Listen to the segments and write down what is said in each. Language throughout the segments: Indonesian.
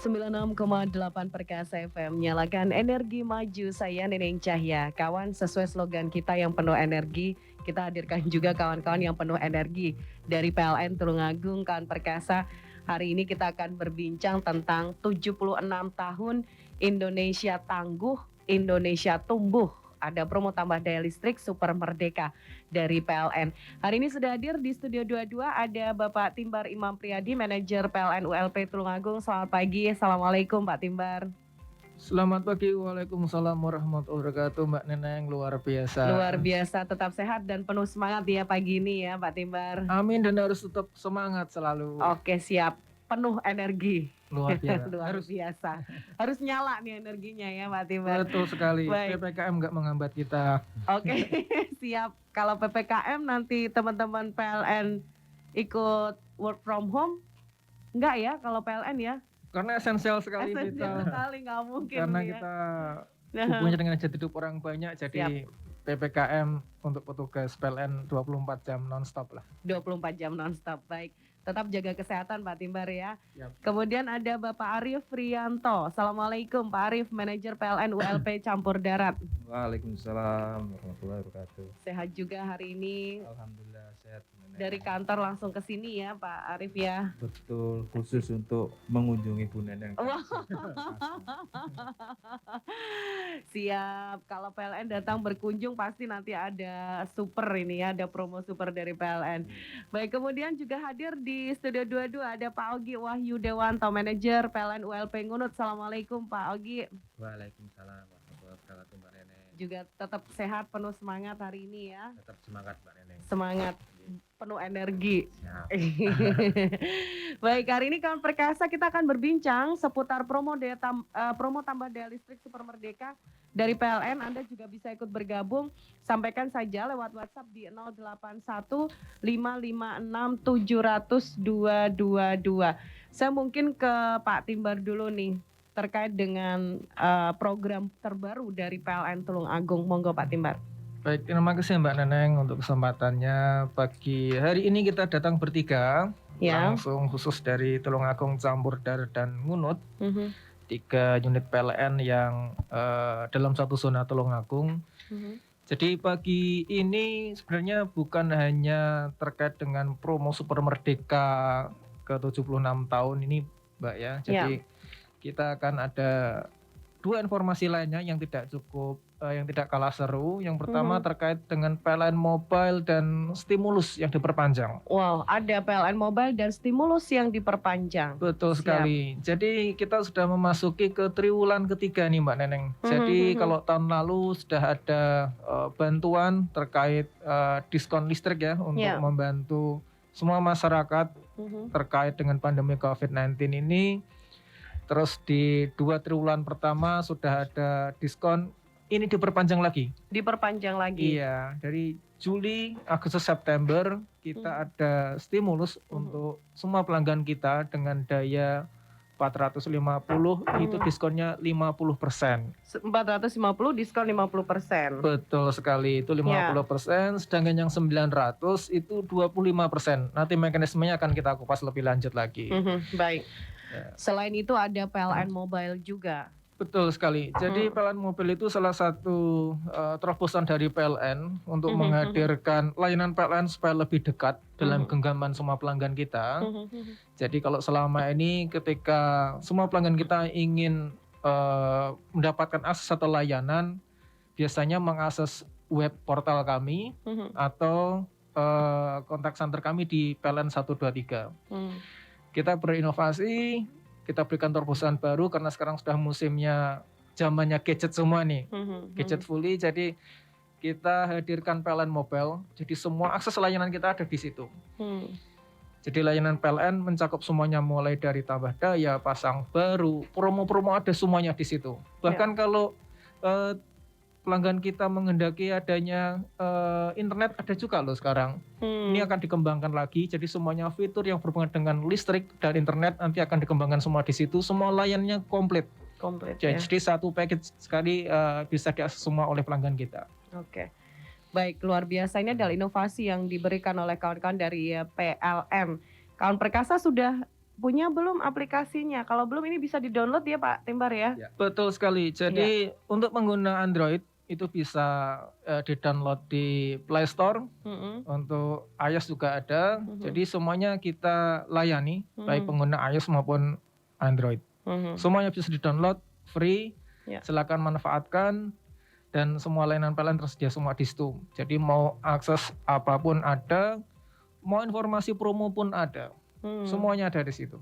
96,8 Perkasa FM, nyalakan energi maju. Saya Neneng Cahya. Kawan, sesuai slogan kita yang penuh energi, kita hadirkan juga kawan-kawan yang penuh energi dari PLN Tulungagung, kawan Perkasa. Hari ini kita akan berbincang tentang 76 tahun Indonesia tangguh, Indonesia tumbuh. Ada promo tambah daya listrik Super Merdeka dari PLN. Hari ini sudah hadir di Studio 22 ada Bapak Timbar Imam Priyadi, Manajer PLN ULP Tulungagung. Selamat pagi, Assalamualaikum Pak Timbar. Selamat pagi, Waalaikumsalam warahmatullahi wabarakatuh, Mbak Neneng, luar biasa. Luar biasa, tetap sehat dan penuh semangat ya pagi ini ya Pak Timbar. Amin, dan harus tetap semangat selalu. Oke, siap. Penuh energi. Luar biasa. Luar biasa. Harus nyala nih energinya ya Pak Timbar. Betul sekali. Baik. PPKM nggak menghambat kita. Oke, siap. Kalau PPKM nanti teman-teman PLN ikut work from home, enggak ya kalau PLN ya? Karena esensial sekali Esensial kita. sekali, nggak mungkin Karena ya. kita hubungannya dengan jati hidup orang banyak, jadi PPKM untuk petugas PLN 24 jam non-stop lah. 24 jam non-stop, baik. Tetap jaga kesehatan Pak Timbar ya. Yap. Kemudian ada Bapak Arief Rianto. Assalamualaikum Pak Arief, Manajer PLN ULP Campur Darat. Waalaikumsalam warahmatullahi wabarakatuh. Sehat juga hari ini. Alhamdulillah sehat. Dari kantor langsung ke sini ya Pak Arief ya. Betul, khusus untuk mengunjungi Bu Neneng. Wah. Siap. Kalau PLN datang berkunjung pasti nanti ada super ini ya, ada promo super dari PLN. Baik, kemudian juga hadir di Studio 22 ada Pak Ogi Wahyu Dewanto, Manajer PLN ULP Ngunut. Assalamualaikum Pak Ogi. Waalaikumsalam warahmatullahi wabarakatuh, Mbak Neneng. Juga tetap sehat, penuh semangat hari ini ya. Tetap semangat, Mbak Neneng. Semangat, penuh energi. Siap. Baik, hari ini kawan Perkasa kita akan berbincang seputar promo tambah daya listrik Super Merdeka dari PLN. Anda juga bisa ikut bergabung, sampaikan saja lewat WhatsApp di 081 556 700 222. Saya mungkin ke Pak Timbar dulu nih terkait dengan program terbaru dari PLN Tulungagung. Monggo Pak Timbar. Baik, terima kasih Mbak Neneng untuk kesempatannya. Pagi hari ini kita datang bertiga, langsung khusus dari Tulungagung, Campur Darat, dan Ngunut. 3 unit PLN yang dalam satu zona Tulungagung. Jadi pagi ini sebenarnya bukan hanya terkait dengan promo Super Merdeka ke 76 tahun ini Mbak ya. Jadi kita akan ada 2 informasi lainnya yang tidak kalah seru. Yang pertama terkait dengan PLN Mobile dan stimulus yang diperpanjang. Wow, ada PLN Mobile dan stimulus yang diperpanjang. Betul sekali. Jadi kita sudah memasuki ke triwulan ketiga nih Mbak Neneng. Jadi kalau tahun lalu sudah ada bantuan terkait diskon listrik ya untuk membantu semua masyarakat terkait dengan pandemi COVID-19 ini. Terus di 2 triwulan pertama sudah ada diskon, ini diperpanjang lagi. Diperpanjang lagi? Iya, dari Juli, Agustus, September kita ada stimulus untuk semua pelanggan kita dengan daya 450, itu diskonnya 50%. 450 diskon 50%. Betul sekali, itu 50%, sedangkan yang 900 itu 25%. Nanti mekanismenya akan kita kupas lebih lanjut lagi. Baik. Selain itu ada PLN Mobile juga. Betul sekali. Jadi PLN Mobile itu salah satu terobosan dari PLN untuk menghadirkan layanan PLN supaya lebih dekat dalam genggaman semua pelanggan kita. Jadi kalau selama ini ketika semua pelanggan kita ingin mendapatkan akses atau layanan, biasanya mengakses web portal kami atau kontak center kami di PLN 123. Kita berinovasi, kita berikan terobosan baru karena sekarang sudah musimnya zamannya gadget semua nih, gadget fully. Jadi kita hadirkan PLN Mobile, jadi semua akses layanan kita ada di situ. Jadi layanan PLN mencakup semuanya mulai dari tambah daya, pasang baru, promo-promo ada semuanya di situ. Bahkan kalau pelanggan kita menghendaki adanya internet ada juga loh sekarang. Ini akan dikembangkan lagi. Jadi semuanya fitur yang berhubungan dengan listrik dan internet nanti akan dikembangkan semua di situ. Semua layanannya komplit. Jadi satu package sekali bisa diakses semua oleh pelanggan kita. Oke. Baik, luar biasa. Ini adalah inovasi yang diberikan oleh kawan-kawan dari PLN. Kawan Perkasa sudah punya belum aplikasinya? Kalau belum ini bisa di-download ya Pak Timbar ya? Betul sekali. Jadi untuk pengguna Android itu bisa di-download di Play Store. Untuk iOS juga ada. Jadi semuanya kita layani, baik pengguna iOS maupun Android. Semuanya bisa di-download free. Ya. Silakan manfaatkan dan semua layanan PLN tersedia semua di situ. Jadi mau akses apapun ada, mau informasi promo pun ada. Semuanya ada di situ.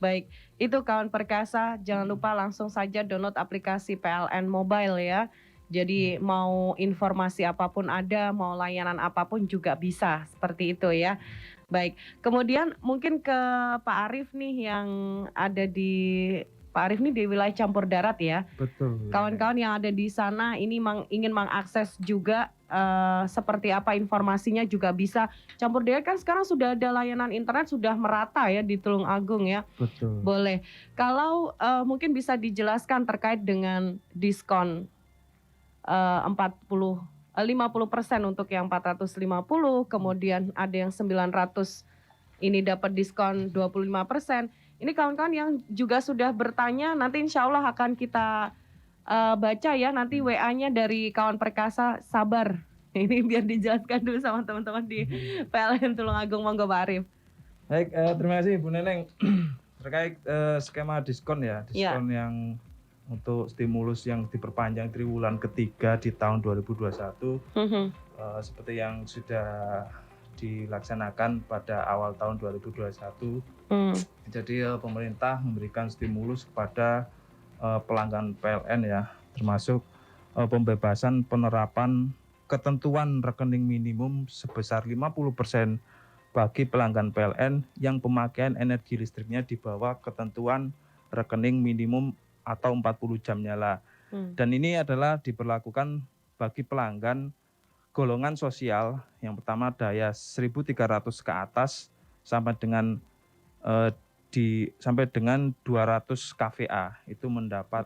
Baik, itu kawan perkasa, jangan lupa langsung saja download aplikasi PLN Mobile ya. Jadi mau informasi apapun ada, mau layanan apapun juga bisa, seperti itu ya. Baik, kemudian mungkin ke Pak Arief nih yang ada di Pak Arief nih di wilayah campur darat ya. Betul. Kawan-kawan yang ada di sana ini ingin mengakses juga seperti apa informasinya juga bisa. Campur darat kan sekarang sudah ada layanan internet sudah merata ya di Tulungagung ya. Betul. Boleh. Kalau mungkin bisa dijelaskan terkait dengan diskon 50% untuk yang 450, kemudian ada yang 900 ini dapat diskon 25%. Ini kawan-kawan yang juga sudah bertanya, nanti insya Allah akan kita baca ya, nanti WA-nya dari kawan perkasa, sabar. Ini biar dijelaskan dulu sama teman-teman di PLN Tulungagung, monggo Pak Arief. Baik, terima kasih Bu Neneng. Terkait skema diskon ya, diskon yang untuk stimulus yang diperpanjang triwulan ketiga di tahun 2021, seperti yang sudah dilaksanakan pada awal tahun 2021. Jadi pemerintah memberikan stimulus kepada pelanggan PLN ya, termasuk pembebasan penerapan ketentuan rekening minimum sebesar 50% bagi pelanggan PLN yang pemakaian energi listriknya di bawah ketentuan rekening minimum atau 40 jam nyala. Dan ini adalah diberlakukan bagi pelanggan golongan sosial yang pertama daya 1.300 ke atas sampai dengan 200 kVA itu mendapat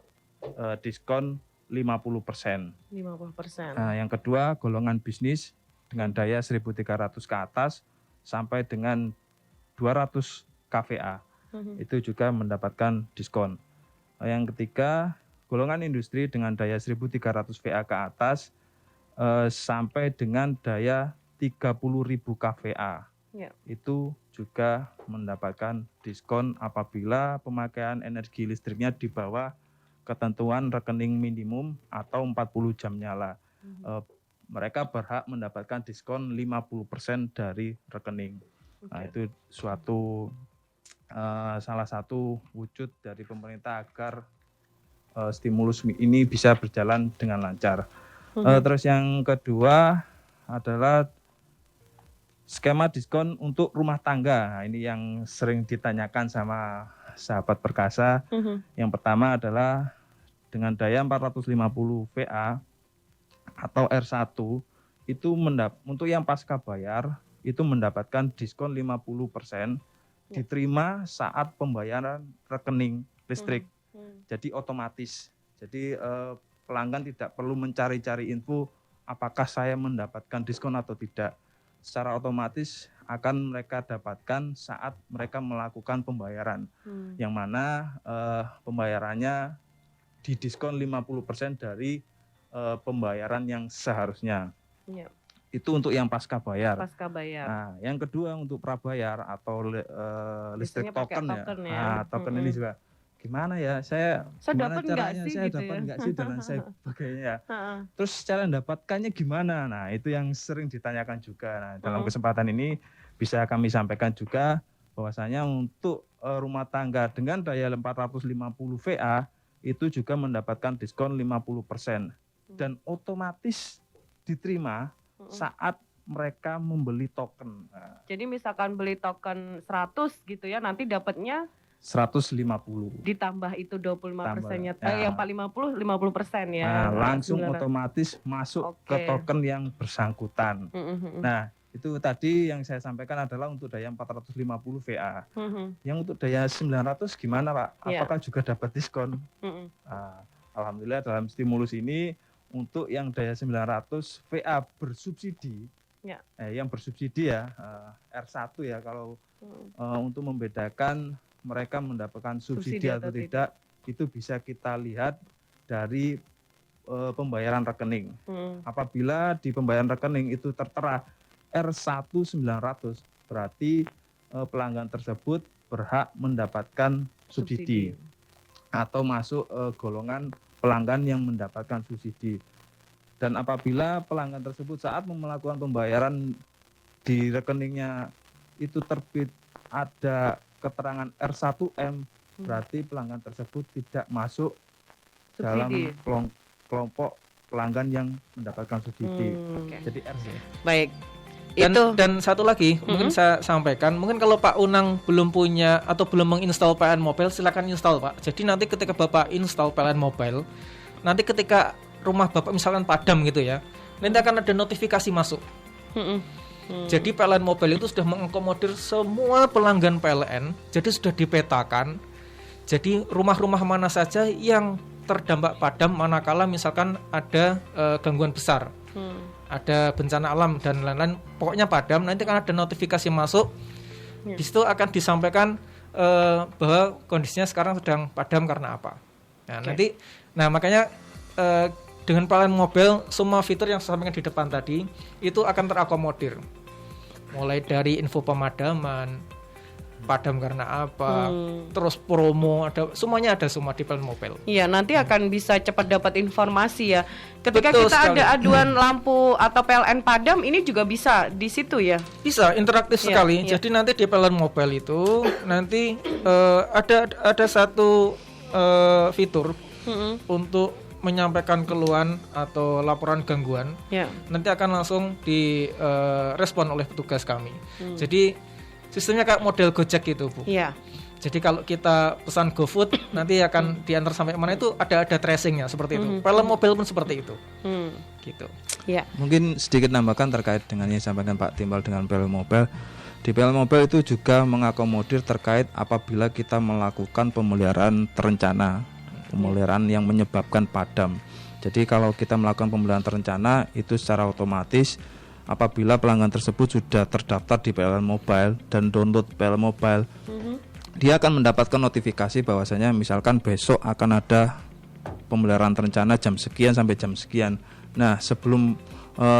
diskon 50%. 50%. Nah, yang kedua golongan bisnis dengan daya 1.300 ke atas sampai dengan 200 kVA itu juga mendapatkan diskon. Yang ketiga golongan industri dengan daya 1.300 VA ke atas sampai dengan daya 30.000 kVA. Itu juga mendapatkan diskon apabila pemakaian energi listriknya di bawah ketentuan rekening minimum atau 40 jam nyala. Mereka berhak mendapatkan diskon 50% dari rekening. Nah, itu salah satu wujud dari pemerintah agar stimulus ini bisa berjalan dengan lancar. Terus yang kedua adalah skema diskon untuk rumah tangga. Nah, ini yang sering ditanyakan sama sahabat perkasa. Yang pertama adalah dengan daya 450 VA atau R1 itu untuk yang pasca bayar itu mendapatkan diskon 50% diterima saat pembayaran rekening listrik. Jadi otomatis. Jadi pelanggan tidak perlu mencari-cari info apakah saya mendapatkan diskon atau tidak. Secara otomatis akan mereka dapatkan saat mereka melakukan pembayaran. Yang mana pembayarannya didiskon 50% dari pembayaran yang seharusnya. Itu untuk yang pasca bayar. Nah, yang kedua untuk prabayar atau listrik token ya. Nah, token ini juga gimana ya? Gimana caranya? Saya dapat enggak sih dan sebagainya. Terus cara mendapatkannya gimana? Nah, itu yang sering ditanyakan juga. Nah, dalam kesempatan ini bisa kami sampaikan juga bahwasanya untuk rumah tangga dengan daya 450 VA itu juga mendapatkan diskon 50% dan otomatis diterima saat mereka membeli token. Nah, jadi misalkan beli token 100 gitu ya, nanti dapatnya 150. Ditambah itu 25%-nya. Yang 50% ya. Nah, langsung otomatis masuk ke token yang bersangkutan. Nah, itu tadi yang saya sampaikan adalah untuk daya 450 VA. Yang untuk daya 900 gimana Pak? Apakah juga dapat diskon? Nah, alhamdulillah dalam stimulus ini untuk yang daya 900 VA bersubsidi Ya. Yang bersubsidi ya, R1 ya, kalau untuk membedakan mereka mendapatkan subsidi atau tidak, itu bisa kita lihat dari pembayaran rekening. Apabila di pembayaran rekening itu tertera R1900, berarti pelanggan tersebut berhak mendapatkan subsidi atau masuk golongan pelanggan yang mendapatkan subsidi. Dan apabila pelanggan tersebut saat melakukan pembayaran di rekeningnya itu terbit ada keterangan R1M, berarti pelanggan tersebut tidak masuk dalam kelompok pelanggan yang mendapatkan subsidi. Jadi R. Baik. Dan satu lagi mungkin saya sampaikan, mungkin kalau Pak Unang belum punya atau belum menginstal PLN Mobile, silakan install Pak. Jadi nanti ketika Bapak install PLN Mobile, nanti ketika rumah Bapak misalkan padam gitu ya, nanti akan ada notifikasi masuk. Jadi PLN Mobile itu sudah mengakomodir semua pelanggan PLN, jadi sudah dipetakan. Jadi rumah-rumah mana saja yang terdampak padam manakala misalkan ada gangguan besar, ada bencana alam dan lain-lain, pokoknya padam, nanti akan ada notifikasi masuk. Di situ akan disampaikan bahwa kondisinya sekarang sedang padam karena apa. Nah, makanya dengan PLN Mobile, semua fitur yang saya sampaikan di depan tadi itu akan terakomodir. Mulai dari info pemadaman, padam karena apa, terus promo, semuanya ada semua di PLN Mobile. Iya, nanti akan bisa cepat dapat informasi ya. Ketika betul kita sekali. Ada aduan lampu atau PLN padam, ini juga bisa di situ ya? Bisa, interaktif sekali. Jadi nanti di PLN Mobile itu nanti ada satu fitur untuk menyampaikan keluhan atau laporan gangguan, nanti akan langsung direspon oleh petugas kami. Jadi sistemnya kayak model Gojek gitu, Bu. Jadi kalau kita pesan GoFood, nanti akan diantar sampai mana itu ada tracingnya seperti itu. PLN Mobile pun seperti itu. Gitu. Mungkin sedikit nambahkan terkait dengan yang disampaikan Pak Timbal dengan PLN Mobile. Di PLN Mobile itu juga mengakomodir terkait apabila kita melakukan pemeliharaan terencana, pemeliharaan yang menyebabkan padam. Jadi kalau kita melakukan pemeliharaan terencana itu secara otomatis apabila pelanggan tersebut sudah terdaftar di PLN Mobile dan download PLN Mobile, dia akan mendapatkan notifikasi bahwasanya misalkan besok akan ada pemeliharaan terencana jam sekian sampai jam sekian. Nah, sebelum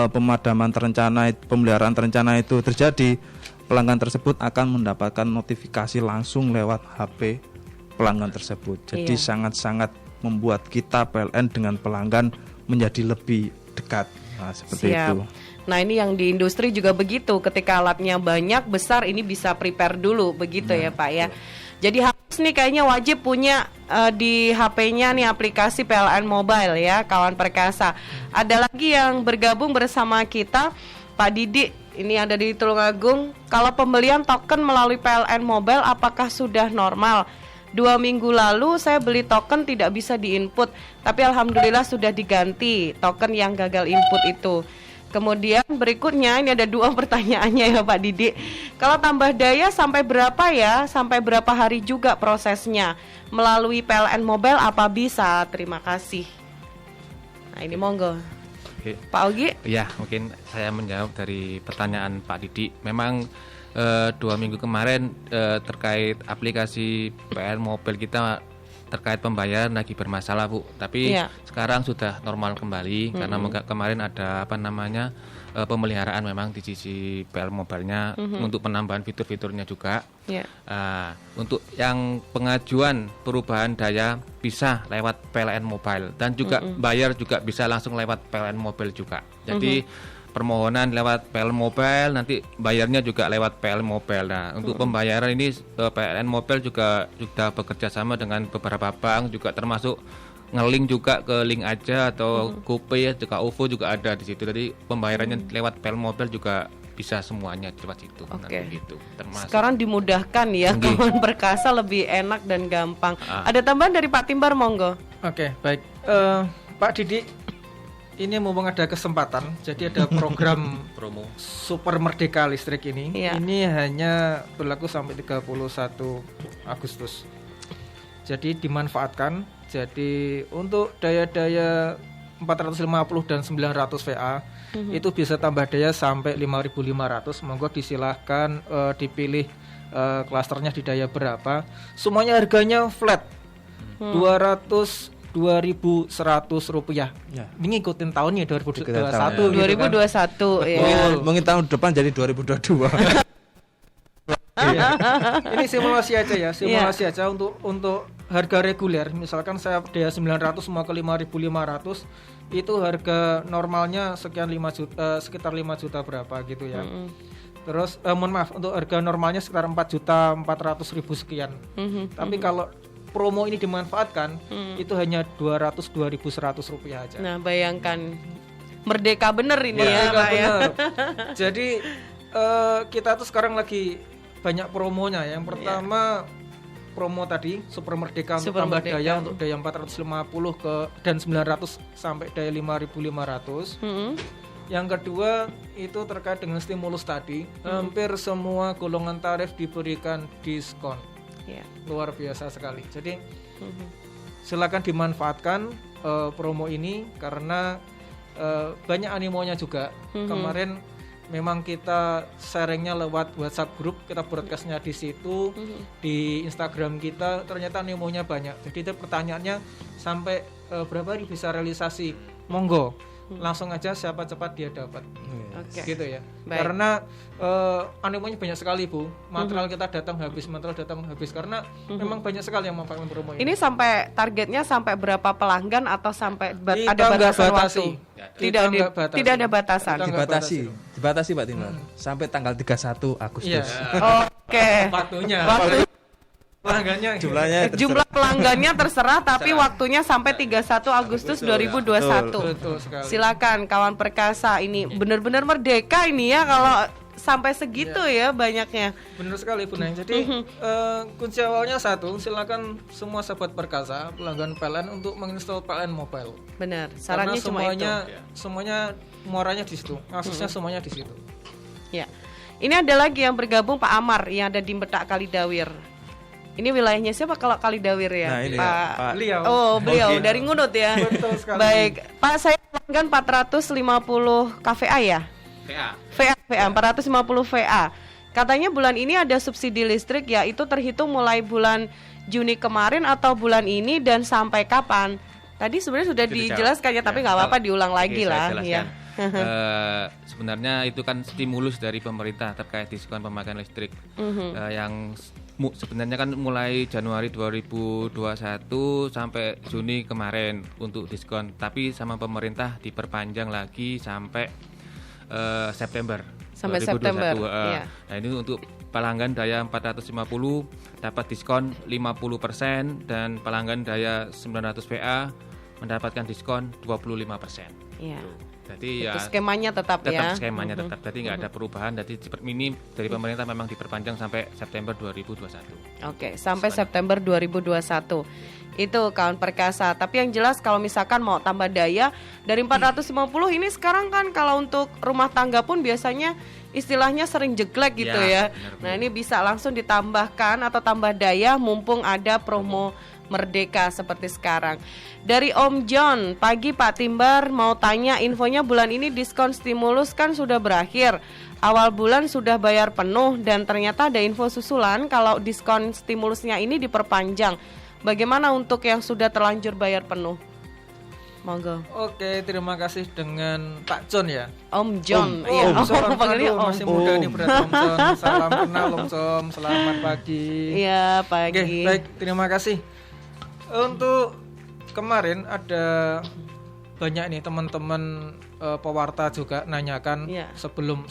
pemeliharaan terencana itu terjadi, pelanggan tersebut akan mendapatkan notifikasi langsung lewat HP pelanggan tersebut. Jadi sangat-sangat membuat kita PLN dengan pelanggan menjadi lebih dekat. Nah, seperti itu. Nah, ini yang di industri juga begitu. Ketika alatnya banyak, besar, ini bisa prepare dulu begitu ya, Pak ya. Jadi harus nih kayaknya wajib punya di HP-nya nih aplikasi PLN Mobile ya, kawan perkasa. Ada lagi yang bergabung bersama kita, Pak Didi. Ini ada di Tulungagung. Kalau pembelian token melalui PLN Mobile apakah sudah normal? 2 minggu lalu saya beli token tidak bisa diinput, tapi alhamdulillah sudah diganti token yang gagal input itu. Kemudian berikutnya ini ada 2 pertanyaannya ya Pak Didi. Kalau tambah daya sampai berapa ya? Sampai berapa hari juga prosesnya? Melalui PLN Mobile apa bisa? Terima kasih. Nah, ini monggo. Oke. Pak Ogi? Ya, mungkin saya menjawab dari pertanyaan Pak Didi. Memang 2 minggu kemarin terkait aplikasi PLN Mobile kita terkait pembayaran lagi bermasalah, Bu. Tapi sekarang sudah normal kembali karena kemarin ada pemeliharaan memang di sisi PLN Mobile-nya untuk penambahan fitur-fiturnya juga. Untuk yang pengajuan perubahan daya bisa lewat PLN Mobile dan juga bayar juga bisa langsung lewat PLN Mobile juga. Jadi permohonan lewat PLN Mobile, nanti bayarnya juga lewat PLN Mobile. Nah, untuk pembayaran ini PLN Mobile juga sudah bekerja sama dengan beberapa bank, juga termasuk nge-link juga ke Link Aja atau GoPay, juga OVO juga ada di situ. Jadi pembayarannya lewat PLN Mobile juga bisa semuanya lewat situ. Gitu, sekarang dimudahkan ya, kawan perkasa lebih enak dan gampang. Ada tambahan dari Pak Timbar, monggo. Oke, baik. Pak Didi, ini mumpung ada kesempatan, jadi ada program promo Super Merdeka Listrik ini. Ini hanya berlaku sampai 31 Agustus. Jadi dimanfaatkan. Jadi untuk daya-daya 450 dan 900 VA itu bisa tambah daya sampai 5.500. Monggo disilahkan dipilih klasternya di daya berapa. Semuanya harganya flat 202.100 rupiah. Ya. Ini ngikutin tahunnya 2021 Ngikutin tahun, gitu kan. 2021 ya. Mungkin tahun depan jadi 2022. Iya. Ini simulasi aja ya, simulasi aja untuk harga reguler. Misalkan saya daya 900 mau ke 5.500, itu harga normalnya sekian 5 juta, sekitar 5 juta berapa gitu ya. Terus mohon maaf, untuk harga normalnya sekitar 4.400.000 sekian. Tapi kalau promo ini dimanfaatkan, itu hanya 202.100 rupiah aja. Nah, bayangkan merdeka bener ini ya, Merdeka Pak ya. bener. Jadi kita tuh sekarang lagi banyak promonya. Yang pertama promo tadi Super Merdeka untuk Super tambah Merdeka. daya untuk daya 450 dan 900 sampai daya 5.500. Yang kedua itu terkait dengan stimulus tadi, hampir semua golongan tarif diberikan diskon. Ya. Luar biasa sekali. Jadi silakan dimanfaatkan promo ini karena banyak animonya juga. Kemarin memang kita sharingnya lewat WhatsApp grup, kita broadcastnya di situ, di Instagram kita, ternyata animonya banyak. Jadi itu pertanyaannya sampai berapa hari bisa realisasi? Monggo, langsung aja siapa cepat dia dapat. Oke. Gitu ya. Baik. Karena animonya banyak sekali Bu. Material kita datang habis, karena memang banyak sekali yang memanfaatkan promo ini. Ini sampai targetnya sampai berapa pelanggan atau sampai Kita ada nggak batasan batasi. waktu? Kita nggak batasi. Tidak ada batasan. Kita nggak Dibatasi Pak Timar. Sampai tanggal 31 Agustus. Iya. Oke. Waktunya. Pelanggannya. Jumlah pelanggannya terserah tapi waktunya sampai 31 Agustus 2021. Betul sekali. Silakan kawan perkasa, ini benar-benar merdeka ini ya kalau sampai segitu ya banyaknya. Benar sekali Bu Neng. Jadi kunci awalnya satu, silakan semua sahabat perkasa pelanggan PLN untuk menginstal PLN Mobile. Benar. Sarannya Karena cuma semuanya muaranya di situ, aksesnya semuanya di situ. Ya. Ini ada lagi yang bergabung, Pak Amar yang ada di Betak Kalidawir. Ini wilayahnya siapa kalau Kalidawir ya? Nah, ini Pak. ya, Pak. Beliau. Oh, beliau Oke. dari Ngunut ya. Betul sekali. Baik, Pak, saya pelanggan 450 kVA ya? VA 450 VA. Katanya bulan ini ada subsidi listrik ya, itu terhitung mulai bulan Juni kemarin atau bulan ini dan sampai kapan? Tadi sebenarnya sudah dijelaskan ya, tapi nggak apa-apa diulang lagi lah ya. Sebenarnya itu kan stimulus dari pemerintah terkait diskon pemakaian listrik yang sebenarnya kan mulai Januari 2021 sampai Juni kemarin untuk diskon, tapi sama pemerintah diperpanjang lagi sampai September. Sampai 2021. September, iya. Nah ini untuk pelanggan daya 450 dapat diskon 50% dan pelanggan daya 900 VA mendapatkan diskon 25%. Iya. Jadi Itu ya skemanya tetap ya. skemanya tetap. Jadi nggak ada perubahan. Jadi ini dari pemerintah memang diperpanjang sampai September 2021. Oke, sampai September 2021. Itu kawan perkasa. Tapi yang jelas kalau misalkan mau tambah daya dari 450 ini sekarang kan kalau untuk rumah tangga pun biasanya istilahnya sering jeglek gitu ya. Benar, Nah, ini bisa langsung ditambahkan atau tambah daya mumpung ada promo Merdeka seperti sekarang. Dari Om John, pagi Pak Timbar mau tanya infonya bulan ini diskon stimulus kan sudah berakhir. Awal bulan sudah bayar penuh dan ternyata ada info susulan kalau diskon stimulusnya ini diperpanjang. Bagaimana untuk yang sudah terlanjur bayar penuh? Monggo. Oke, terima kasih dengan Pak John ya. Om John. Om John, panggilnya aduh, Om. masih muda nih berat Om John. Salam kenal Om John, selamat pagi. Iya, Oke, pagi. baik, terima kasih. Untuk kemarin ada banyak nih teman-teman pewarta juga nanyakan Iya. sebelum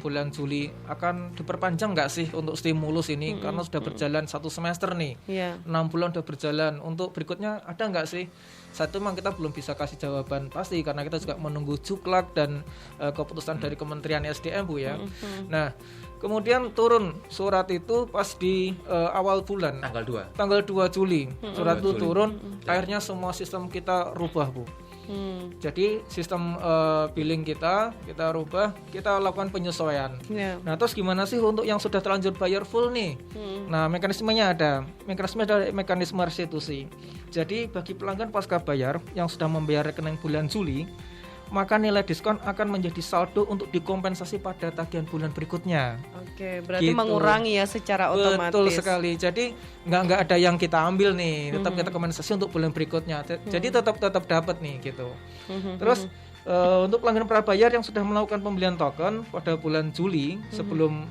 bulan Juli akan diperpanjang nggak sih untuk stimulus ini karena sudah berjalan 1 semester nih. Iya. 6 bulan udah berjalan. Untuk berikutnya ada nggak sih? Satu memang kita belum bisa kasih jawaban pasti karena kita juga menunggu juklak dan keputusan dari Kementerian SDM Bu ya. Nah, kemudian turun surat itu pas di awal bulan Tanggal 2. tanggal 2 Juli. Surat itu turun, akhirnya semua sistem kita rubah Bu. Jadi sistem billing kita rubah, kita lakukan penyesuaian. Nah, terus gimana sih untuk yang sudah terlanjur bayar full nih? Nah, mekanismenya ada. Mekanisme restitusi. Jadi bagi pelanggan pasca bayar yang sudah membayar rekening bulan Juli, maka nilai diskon akan menjadi saldo untuk dikompensasi pada tagihan bulan berikutnya. Oke, berarti mengurangi ya secara otomatis. Betul sekali. Jadi nggak ada yang kita ambil nih, tetap kita kompensasi untuk bulan berikutnya. Jadi tetap dapat nih gitu. Terus untuk pelanggan prabayar yang sudah melakukan pembelian token pada bulan Juli sebelum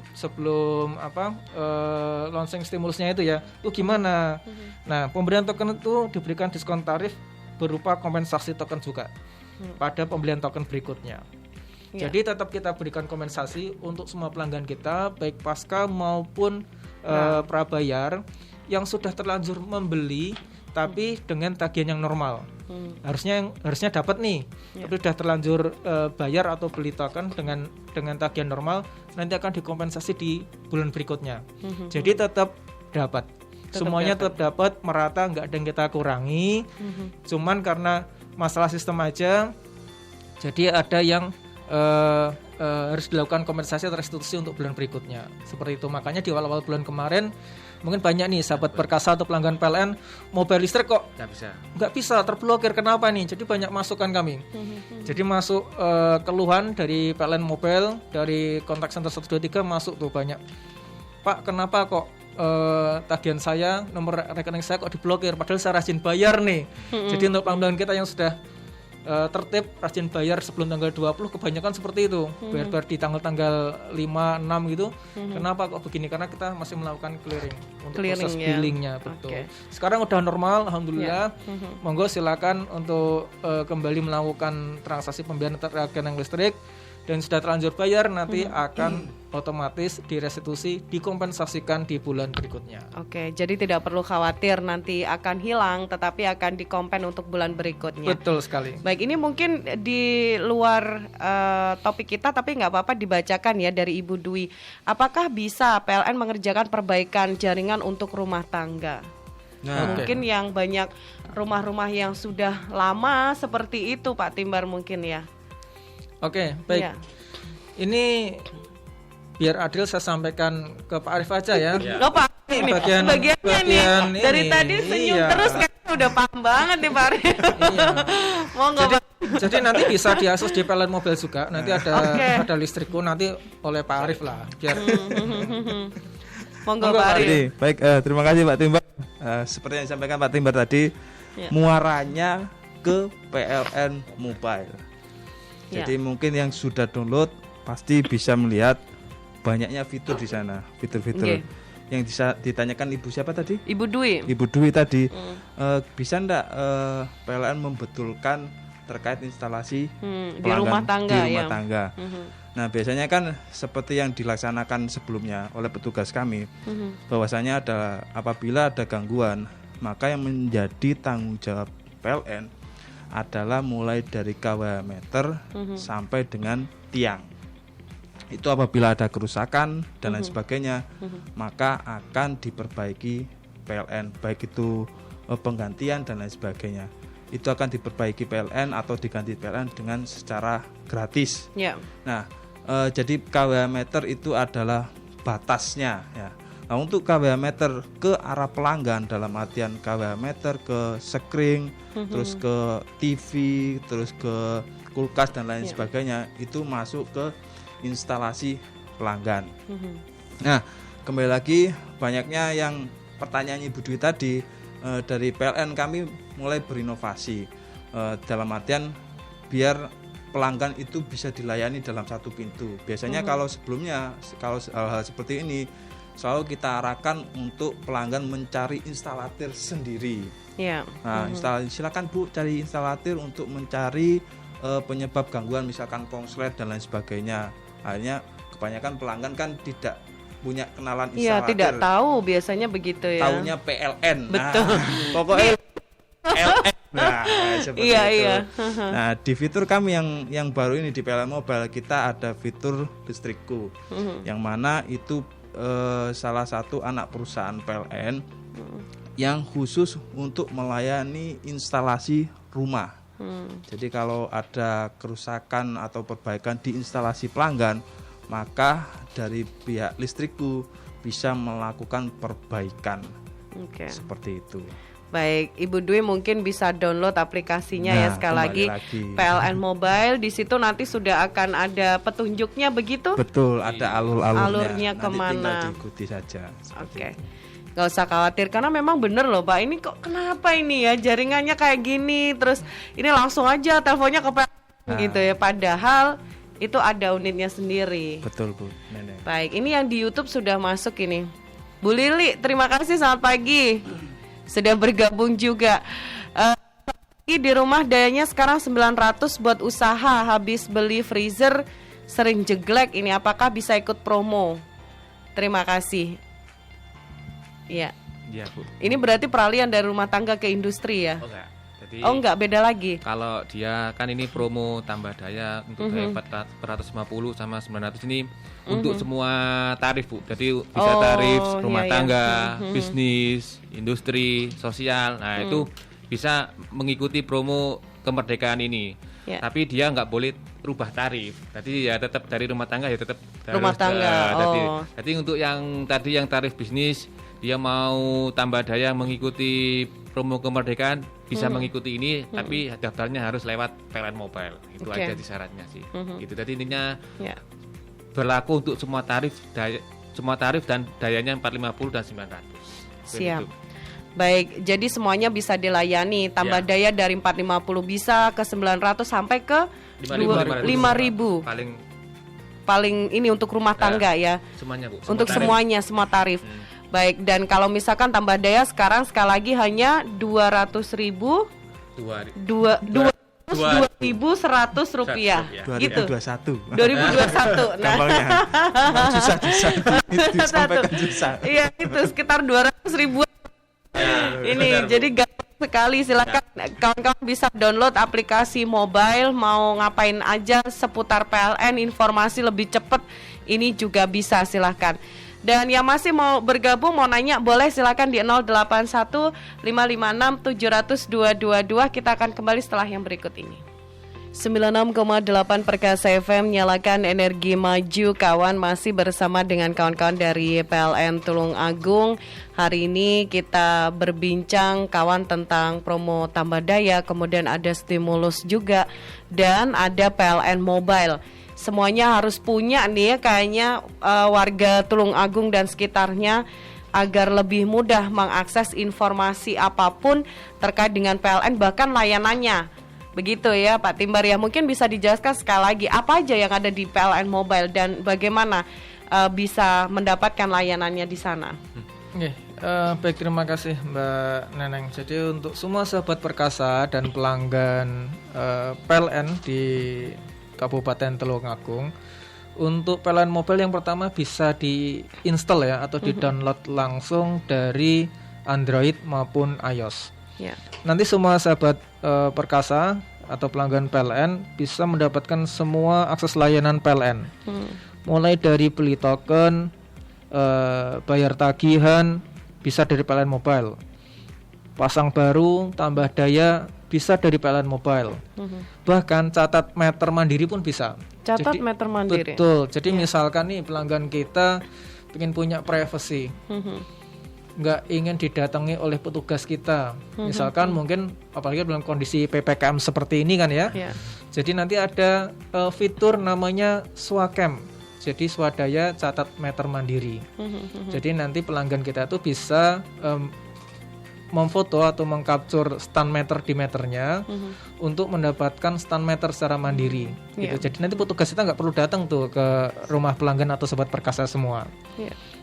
launching stimulusnya itu ya, itu gimana? Nah, pemberian token itu diberikan diskon tarif berupa kompensasi token juga pada pembelian token berikutnya. Jadi tetap kita berikan kompensasi untuk semua pelanggan kita, baik pasca maupun prabayar yang sudah terlanjur membeli tapi dengan tagihan yang normal. Harusnya dapat nih, tapi sudah terlanjur bayar atau beli token dengan tagihan normal, nanti akan dikompensasi di bulan berikutnya. Jadi tetap dapat. Semuanya tetap dapat, merata, nggak ada yang kita kurangi. Cuman karena masalah sistem aja, jadi ada yang harus dilakukan kompensasi atau restitusi untuk bulan berikutnya. Seperti itu, makanya di awal-awal bulan kemarin mungkin banyak nih sahabat perkasa atau pelanggan PLN mobil listrik kok nggak bisa terblokir, kenapa nih? Jadi banyak masukan kami. Jadi masuk keluhan dari PLN Mobile, dari kontak center 123 masuk tuh banyak. Pak, kenapa kok tagihan saya, nomor rekening saya kok diblokir, padahal saya rajin bayar nih. Jadi untuk pelanggan kita yang sudah tertib rajin bayar sebelum tanggal 20, kebanyakan seperti itu, bayar di tanggal 5, 6 gitu. Kenapa kok begini? Karena kita masih melakukan clearing untuk proses billingnya. Betul. Sekarang udah normal, alhamdulillah. Monggo silakan untuk kembali melakukan transaksi pembayaran rekening listrik, dan sudah terlanjur bayar nanti akan otomatis direstitusi, dikompensasikan di bulan berikutnya. Oke, jadi tidak perlu khawatir nanti akan hilang, tetapi akan dikompen untuk bulan berikutnya. Betul sekali. Baik, ini mungkin di luar topik kita, tapi nggak apa-apa dibacakan ya dari Ibu Dwi. Apakah bisa PLN mengerjakan perbaikan jaringan untuk rumah tangga? Mungkin yang banyak rumah-rumah yang sudah lama seperti itu, Pak Timbar mungkin ya. Oke, baik. Ini biar adil saya sampaikan ke Pak Arif aja ya. Loh Pak, ini bagiannya nih dari tadi senyum terus kayaknya udah paham banget nih Pak Arif. Jadi nanti bisa diakses di PLN Mobile juga. Nanti ada listrikku nanti oleh Pak Arif lah. Biar. Monggo Pak Arif. Baik, terima kasih Pak Timbar. Seperti yang disampaikan Pak Timbar tadi, muaranya ke PLN Mobile. Jadi mungkin yang sudah download pasti bisa melihat banyaknya fitur di sana, fitur-fitur yang bisa ditanyakan Ibu siapa tadi? Ibu Dwi tadi. Bisa enggak PLN membetulkan terkait instalasi di rumah tangga? Nah, biasanya kan seperti yang dilaksanakan sebelumnya oleh petugas kami, bahwasanya apabila ada gangguan, maka yang menjadi tanggung jawab PLN adalah mulai dari KWH meter sampai dengan tiang. Itu apabila ada kerusakan dan lain sebagainya, maka akan diperbaiki PLN, baik itu penggantian dan lain sebagainya. Itu akan diperbaiki PLN atau diganti PLN dengan secara gratis. Nah, jadi KWH meter itu adalah batasnya ya. Nah, untuk KWH meter ke arah pelanggan, dalam artian KWH meter ke screen, terus ke TV, terus ke kulkas dan lain sebagainya, itu masuk ke instalasi pelanggan. Nah, kembali lagi banyaknya yang pertanyaan Ibu Dwi tadi, dari PLN kami mulai berinovasi dalam artian biar pelanggan itu bisa dilayani dalam satu pintu. Biasanya kalau sebelumnya, kalau hal-hal seperti ini selalu kita arahkan untuk pelanggan mencari instalatir sendiri. Nah, silakan Bu cari instalatir untuk mencari penyebab gangguan, misalkan konslet dan lain sebagainya. Akhirnya kebanyakan pelanggan kan tidak punya kenalan instalatir. Tidak tahu biasanya begitu ya. Taunya PLN. Betul. Nah, pokoknya PLN. Nah, seperti itu. Nah, di fitur kami yang baru ini di PLN Mobile, kita ada fitur listrikku, yang mana itu salah satu anak perusahaan PLN yang khusus untuk melayani instalasi rumah. Jadi kalau ada kerusakan atau perbaikan di instalasi pelanggan, maka dari pihak listrikku bisa melakukan perbaikan. Oke. Seperti itu. Baik, Ibu Dwi mungkin bisa download aplikasinya ya sekali lagi. PLN Mobile, di situ nanti sudah akan ada petunjuknya begitu? Betul, ada Alurnya nanti kemana? tinggal diikuti saja. Oke. Nggak usah khawatir karena memang bener loh Pak, ini kok kenapa ini ya jaringannya kayak gini, terus ini langsung aja teleponnya ke PLN gitu ya, padahal itu ada unitnya sendiri. Betul Bu, Nenek. Baik, ini yang di YouTube sudah masuk ini. Bu Lili, terima kasih, selamat pagi. Sudah bergabung juga. Di rumah dayanya sekarang 900 buat usaha, habis beli freezer sering jeglek, ini apakah bisa ikut promo? Terima kasih. Iya. Iya, Bu. Ini berarti peralihan dari rumah tangga ke industri ya? Oh enggak. Jadi Enggak, beda lagi. kalau dia kan ini promo tambah daya untuk daya 450 sama 900 ini untuk semua tarif, Bu. Jadi bisa tarif rumah tangga, bisnis, industri, sosial. Nah, itu bisa mengikuti promo kemerdekaan ini. Ya. Tapi dia nggak boleh rubah tarif. Jadi ya tetap dari rumah tangga ya tetap Rumah tangga. Jadi untuk yang tadi yang tarif bisnis dia mau tambah daya mengikuti promo kemerdekaan bisa mengikuti ini, tapi daftarnya harus lewat PLN Mobile. Itu aja di syaratnya sih. Gitu. Jadi intinya berlaku untuk semua tarif dan dayanya 450 dan 900. Siap. Itu. Baik, jadi semuanya bisa dilayani. Tambah daya dari 450 bisa ke 900 sampai ke 5.000. Paling ini untuk rumah tangga ya. Semuanya, Bu. Untuk tarif. Semuanya, semua tarif. Baik, dan kalau misalkan tambah daya sekarang sekali lagi hanya 200.000 2.100 rupiah. Gitu. 2021. Nah, susah disampaikan susah. Iya, itu sekitar 200.000. Ini jadi gampang sekali, silakan kawan-kawan bisa download aplikasi mobile, mau ngapain aja seputar PLN, informasi lebih cepat ini juga bisa, silakan. Dan yang masih mau bergabung, mau nanya, boleh silakan di 081 556 700 222. Kita akan kembali setelah yang berikut ini. 96,8 Perkasa FM, nyalakan energi maju. Kawan, masih bersama dengan kawan-kawan dari PLN Tulung Agung. Hari ini kita berbincang kawan tentang promo tambah daya, kemudian ada stimulus juga, dan ada PLN Mobile. Semuanya harus punya nih ya kayaknya warga Tulung Agung dan sekitarnya, agar lebih mudah mengakses informasi apapun terkait dengan PLN, bahkan layanannya. Begitu ya Pak Timbar ya, mungkin bisa dijelaskan sekali lagi apa aja yang ada di PLN Mobile dan bagaimana bisa mendapatkan layanannya di sana. Baik, terima kasih Mbak Neneng. Jadi untuk semua sahabat Perkasa dan pelanggan PLN di Kabupaten Tulung Agung, untuk PLN Mobile yang pertama bisa diinstal ya atau di-download langsung dari Android maupun iOS. Nanti semua sahabat Perkasa atau pelanggan PLN bisa mendapatkan semua akses layanan PLN, mulai dari beli token, bayar tagihan bisa dari PLN Mobile, pasang baru, tambah daya bisa dari PLN Mobile, bahkan catat meter mandiri pun bisa. Catat meter mandiri. Betul. Jadi misalkan nih pelanggan kita ingin punya privacy, nggak ingin didatangi oleh petugas kita, misalkan mungkin apalagi dalam kondisi PPKM seperti ini kan ya. Jadi nanti ada fitur namanya Swacam, jadi swadaya catat meter mandiri. Jadi nanti pelanggan kita tuh bisa memfoto atau mengcapture stand meter di meternya untuk mendapatkan stand meter secara mandiri. Gitu. Jadi nanti petugas kita nggak perlu datang tuh ke rumah pelanggan atau sobat Perkasa semua.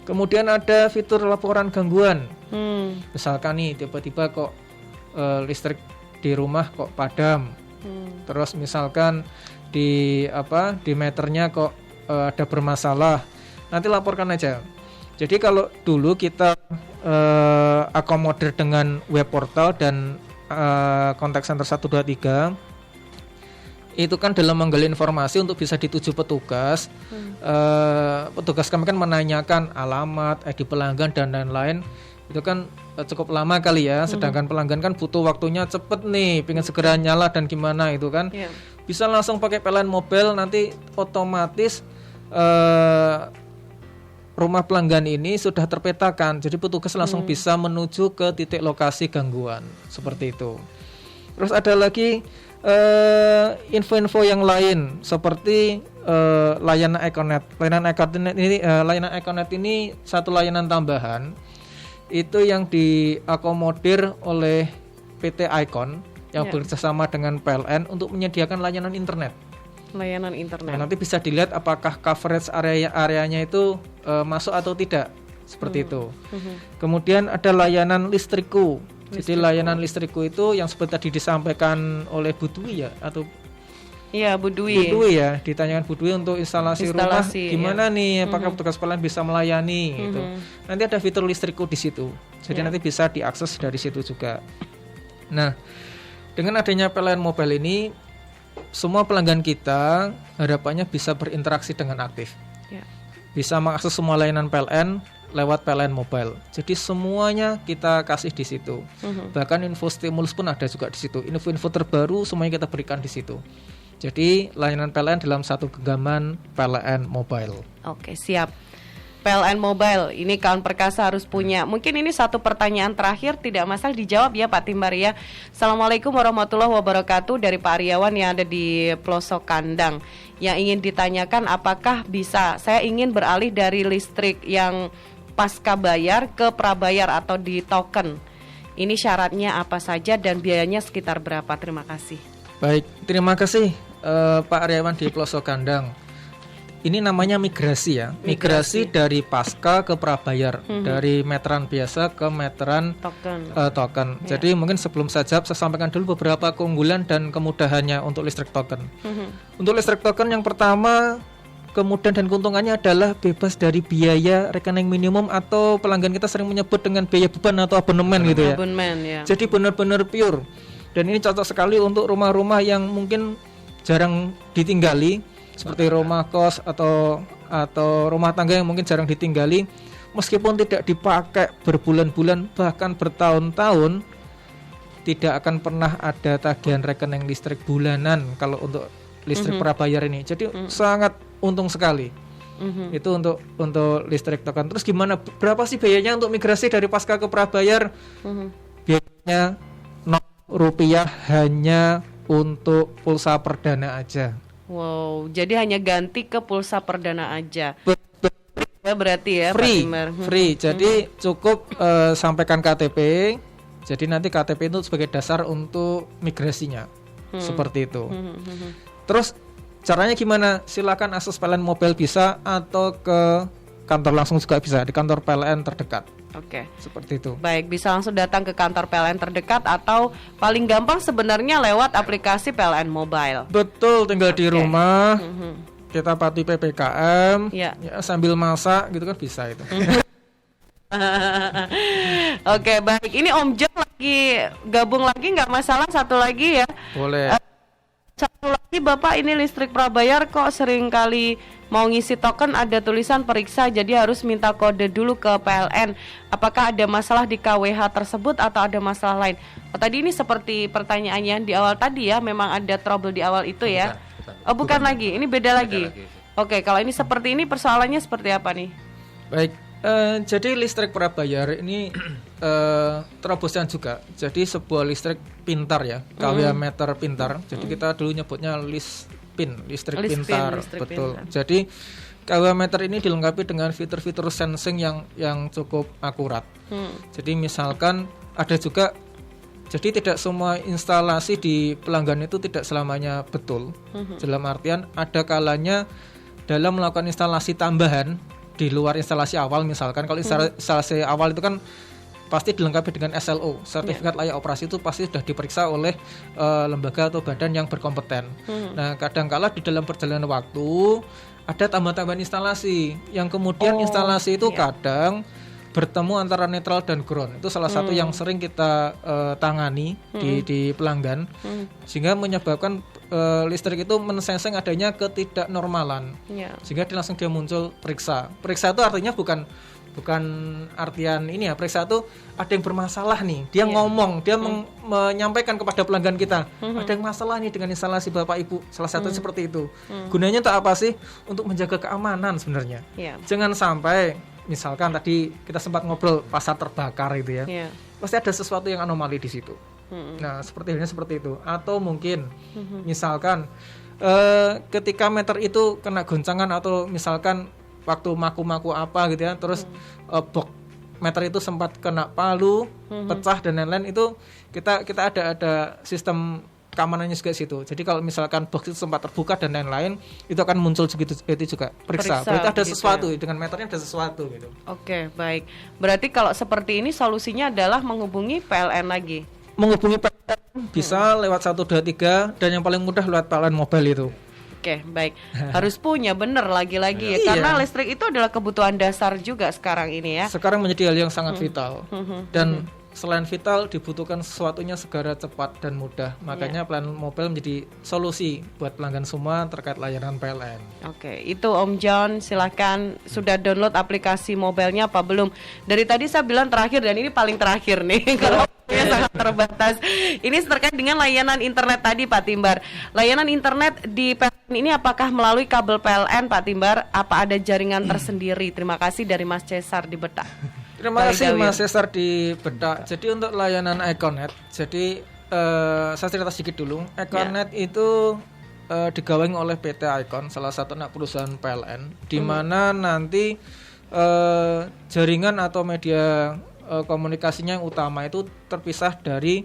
Kemudian ada fitur laporan gangguan. Misalkan nih tiba-tiba kok listrik di rumah kok padam. Terus misalkan di meternya kok ada bermasalah. Nanti laporkan aja. Jadi kalau dulu kita akomodir dengan web portal dan kontak center 123, itu kan dalam menggali informasi untuk bisa dituju petugas. Petugas kami kan menanyakan alamat, ID pelanggan dan lain-lain. itu kan cukup lama kali ya, sedangkan pelanggan kan butuh waktunya cepet nih, pengen segera nyala dan gimana itu kan. Bisa langsung pakai PLN Mobile, nanti otomatis rumah pelanggan ini sudah terpetakan, jadi petugas langsung bisa menuju ke titik lokasi gangguan, seperti itu. Terus ada lagi info-info yang lain seperti layanan Econet. Layanan Econet ini satu layanan tambahan itu yang diakomodir oleh PT Icon yang bekerjasama dengan PLN untuk menyediakan layanan internet. Layanan internet. Nah, nanti bisa dilihat apakah coverage areanya itu masuk atau tidak, seperti itu. Kemudian ada layanan listrikku. Jadi layanan listrikku itu yang seperti tadi disampaikan oleh Bu Dwi ya, atau Iya, Bu Dwi. Bu Dwi ya, ditanyakan Bu Dwi untuk instalasi rumah gimana nih, apakah petugas PLN bisa melayani gitu. Nanti ada fitur listrikku di situ. Jadi nanti bisa diakses dari situ juga. Nah, dengan adanya PLN Mobile ini semua pelanggan kita harapannya bisa berinteraksi dengan aktif. Bisa mengakses semua layanan PLN lewat PLN Mobile. Jadi semuanya kita kasih di situ. Bahkan info stimulus pun ada juga di situ. Info-info terbaru semuanya kita berikan di situ. Jadi layanan PLN dalam satu genggaman PLN Mobile. Oke, siap. PLN Mobile, ini kawan perkasa harus punya. Mungkin ini satu pertanyaan terakhir, tidak masalah dijawab ya Pak Timbar ya. Assalamualaikum warahmatullahi wabarakatuh, dari Pak Aryawan yang ada di pelosok kandang. Yang ingin ditanyakan, apakah bisa saya ingin beralih dari listrik yang pasca bayar ke prabayar atau di token. Ini syaratnya apa saja dan biayanya sekitar berapa? Terima kasih. Baik, terima kasih Pak Aryawan di pelosok kandang. Ini namanya migrasi ya, migrasi dari pasca ke prabayar, dari meteran biasa ke meteran token. Jadi mungkin sebelum saya jawab, saya sampaikan dulu beberapa keunggulan dan kemudahannya untuk listrik token. Untuk listrik token yang pertama, kemudahan dan keuntungannya adalah bebas dari biaya rekening minimum atau pelanggan kita sering menyebut dengan biaya beban atau abonemen gitu ya. Jadi benar-benar pure. Dan ini cocok sekali untuk rumah-rumah yang mungkin jarang ditinggali, seperti rumah kos atau rumah tangga yang mungkin jarang ditinggali, meskipun tidak dipakai berbulan-bulan bahkan bertahun-tahun, tidak akan pernah ada tagihan rekening listrik bulanan kalau untuk listrik prabayar ini. Jadi sangat untung sekali. Itu untuk listrik token. Terus gimana? Berapa sih biayanya untuk migrasi dari pasca ke prabayar? Biayanya Rp0 hanya untuk pulsa perdana aja. Wow, jadi hanya ganti ke pulsa perdana aja. Ya berarti ya free, Pak Timbar. Free. Jadi cukup sampaikan KTP. Jadi nanti KTP itu sebagai dasar untuk migrasinya. Seperti itu. Terus caranya gimana? Silakan akses PLN Mobile bisa, atau ke kantor langsung juga bisa, di kantor PLN terdekat. Oke. Seperti itu. Baik, bisa langsung datang ke kantor PLN terdekat atau paling gampang sebenarnya lewat aplikasi PLN Mobile. Betul, tinggal di rumah. Kita patuhi PPKM, ya, sambil masak gitu kan bisa itu. Oke, baik. Ini Om Jok lagi gabung lagi, nggak masalah, satu lagi ya. Boleh. Satu lagi Bapak, ini listrik prabayar kok sering kali mau ngisi token ada tulisan periksa, jadi harus minta kode dulu ke PLN. Apakah ada masalah di KWH tersebut atau ada masalah lain? Tadi ini seperti pertanyaannya di awal tadi ya, memang ada trouble di awal itu ya. Bukan lagi, ini beda lagi. Oke, kalau ini seperti ini persoalannya seperti apa nih? Baik, jadi listrik prabayar ini terobosan juga. Jadi sebuah listrik pintar ya, KWH meter pintar. Jadi kita dulu nyebutnya listrik pintar, betul. Pintar. Jadi KWH meter ini dilengkapi dengan fitur-fitur sensing yang cukup akurat. Jadi misalkan ada juga, jadi tidak semua instalasi di pelanggan itu tidak selamanya betul. Dalam artian ada kalanya dalam melakukan instalasi tambahan di luar instalasi awal, misalkan kalau instalasi awal itu kan pasti dilengkapi dengan SLO, sertifikat layak operasi, itu pasti sudah diperiksa oleh lembaga atau badan yang berkompeten. Nah, kadangkala di dalam perjalanan waktu ada tambahan-tambahan instalasi yang kemudian instalasi itu kadang bertemu antara netral dan ground. Itu salah satu yang sering kita tangani di pelanggan, sehingga menyebabkan listrik itu mensensing adanya ketidaknormalan, sehingga langsung dia muncul periksa. Periksa itu artinya bukan Bukan artian ini ya, periksa tuh ada yang bermasalah nih. Dia Iya. ngomong, dia menyampaikan kepada pelanggan kita, ada yang masalah nih dengan instalasi Bapak Ibu. Salah satu seperti itu. Gunanya untuk apa sih? Untuk menjaga keamanan sebenarnya. Iya. Jangan sampai misalkan tadi kita sempat ngobrol pasar terbakar gitu ya. Iya. Pasti ada sesuatu yang anomali di situ. Nah, seperti halnya seperti itu. Atau mungkin misalkan ketika meter itu kena goncangan atau misalkan waktu maku-maku apa gitu ya, terus box meter itu sempat kena palu, pecah dan lain-lain, itu kita ada sistem keamanannya juga situ. Jadi kalau misalkan box itu sempat terbuka dan lain-lain, itu akan muncul segitu itu juga periksa. Berarti ada begitu sesuatu ya. dengan meternya, ada sesuatu gitu. Oke, baik. Berarti kalau seperti ini solusinya adalah menghubungi PLN lagi. Menghubungi PLN bisa lewat 123 dan yang paling mudah lewat PLN mobile itu. Oke, baik. Harus punya, bener lagi-lagi ya. Iya. Karena listrik itu adalah kebutuhan dasar juga sekarang ini ya. Sekarang menjadi hal yang sangat vital. Dan selain vital, dibutuhkan sesuatunya segera, cepat, dan mudah. Makanya PLN Mobile menjadi solusi buat pelanggan semua terkait layanan PLN. Oke, itu Om John, silahkan sudah download aplikasi mobilenya apa belum? Dari tadi saya bilang terakhir dan ini paling terakhir nih kalau waktunya sangat terbatas. Ini terkait dengan layanan internet tadi Pak Timbar. Layanan internet di PLN ini apakah melalui kabel PLN Pak Timbar? Apa ada jaringan tersendiri? Terima kasih dari Mas Cesar di Betak. Terima kasih Dawir. Mas Cesar di Bedak. Jadi untuk layanan Econet, jadi saya cerita sedikit dulu. Econet itu digawangi oleh PT Icon, salah satu anak perusahaan PLN, di mana nanti jaringan atau media komunikasinya yang utama itu terpisah dari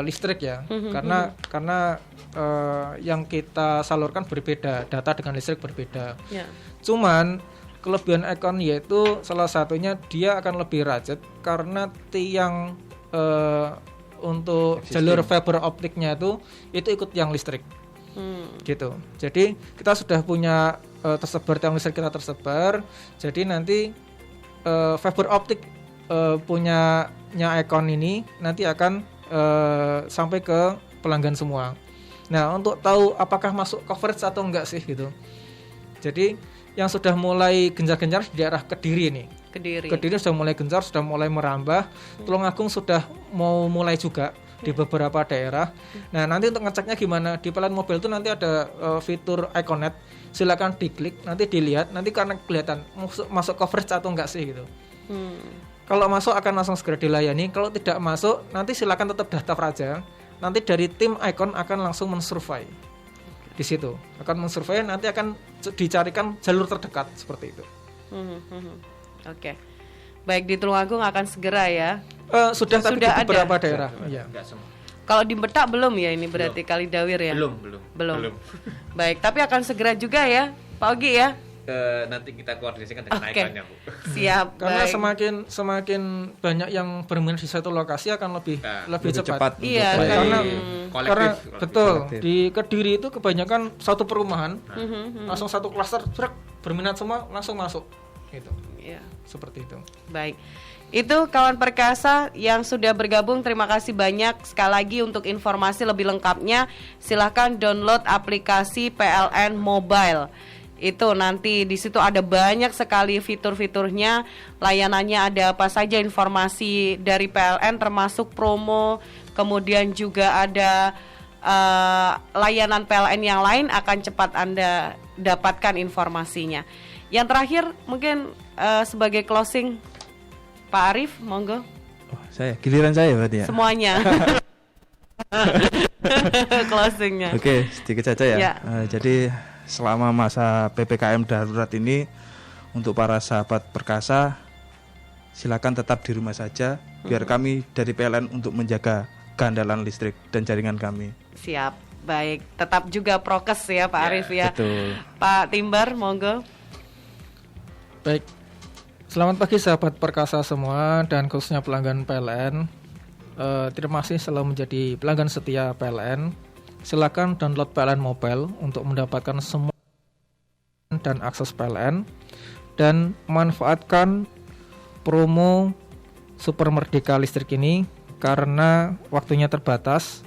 listrik ya, karena yang kita salurkan berbeda, data dengan listrik berbeda. Ya. Cuman kelebihan Icon yaitu salah satunya dia akan lebih rajat karena tiang untuk jalur fiber optiknya itu ikut yang listrik. Gitu. Jadi kita sudah punya tersebar tiang listrik kita tersebar. Jadi nanti fiber optik punyanya Icon ini nanti akan sampai ke pelanggan semua. Nah, untuk tahu apakah masuk coverage atau enggak sih gitu. Jadi yang sudah mulai gencar-gencar di daerah Kediri nih. Kediri sudah mulai gencar, sudah mulai merambah. Tulungagung sudah mau mulai juga di beberapa daerah. Nah, nanti untuk ngeceknya gimana? Di PLN Mobile itu nanti ada fitur Iconet. Silakan diklik, nanti dilihat, nanti karena kelihatan masuk coverage atau enggak sih gitu. Kalau masuk akan langsung segera dilayani. Kalau tidak masuk, nanti silakan tetap daftar aja. Nanti dari tim Icon akan langsung mensurvey. Di situ akan mensurvey, nanti akan dicarikan jalur terdekat seperti itu. Oke. Baik, di Tulungagung akan segera ya. Sudah tapi di Sudah beberapa ada. daerah. Iya. Enggak semua. Kalau di Betak belum ya ini berarti Kali Dawir ya? Belum. Baik, tapi akan segera juga ya, Pak Ogi ya. Nanti kita koordinasikan dengan Oke. Iconnya, Bu. Siap. Karena baik. semakin banyak yang berminat di satu lokasi akan lebih cepat. Iya, untuk karena Karena betul Kolektif. di Kediri itu kebanyakan satu perumahan, langsung satu klaster, berminat semua langsung masuk. Gitu. Iya. Seperti itu. Baik. Itu kawan perkasa yang sudah bergabung, terima kasih banyak. Sekali lagi untuk informasi lebih lengkapnya silahkan download aplikasi PLN Mobile. Itu nanti di situ ada banyak sekali fitur-fiturnya, layanannya ada apa saja, informasi dari PLN termasuk promo, kemudian juga ada layanan PLN yang lain akan cepat Anda dapatkan informasinya. Yang terakhir mungkin sebagai closing Pak Arief, monggo. Oh, giliran saya berarti ya. Semuanya. Closingnya. Oke, sedikit saja ya. Ya. Jadi selama masa PPKM darurat ini untuk para sahabat perkasa silakan tetap di rumah saja biar kami dari PLN untuk menjaga keandalan listrik dan jaringan kami. Siap. Baik, tetap juga prokes ya Pak Arief ya. Betul. Pak Timbar, monggo. Baik. Selamat pagi sahabat perkasa semua dan khususnya pelanggan PLN. Terima kasih selalu menjadi pelanggan setia PLN. Silakan download PLN Mobile untuk mendapatkan semua dan akses PLN dan manfaatkan promo Super Merdeka Listrik ini karena waktunya terbatas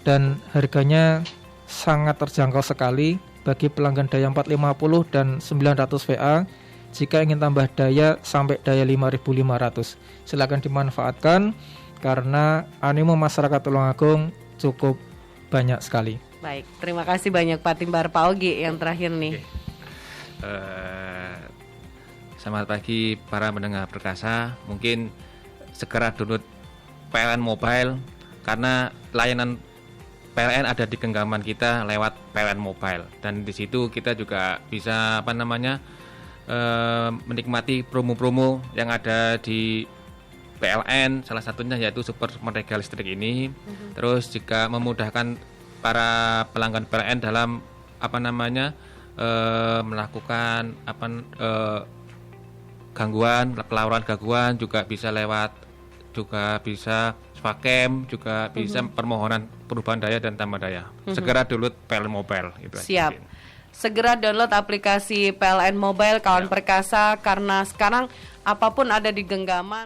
dan harganya sangat terjangkau sekali bagi pelanggan daya 450 dan 900 VA Jika ingin tambah daya sampai daya 5.500, silakan dimanfaatkan karena animo masyarakat Tulungagung cukup banyak sekali. Baik, terima kasih banyak Pak Timbar. Pak Ogi yang terakhir nih. Selamat pagi para pendengar perkasa. Mungkin segera download PLN Mobile karena layanan PLN ada di genggaman kita lewat PLN Mobile, dan di situ kita juga bisa menikmati promo-promo yang ada di PLN, salah satunya yaitu Super Merdeka Listrik ini. Terus juga memudahkan para pelanggan PLN dalam melakukan pelaporan gangguan juga bisa lewat, juga bisa Swakem, juga bisa permohonan perubahan daya dan tambah daya. Segera download PLN Mobile itu. Siap. Segera download aplikasi PLN Mobile kawan perkasa, karena sekarang apapun ada di genggaman.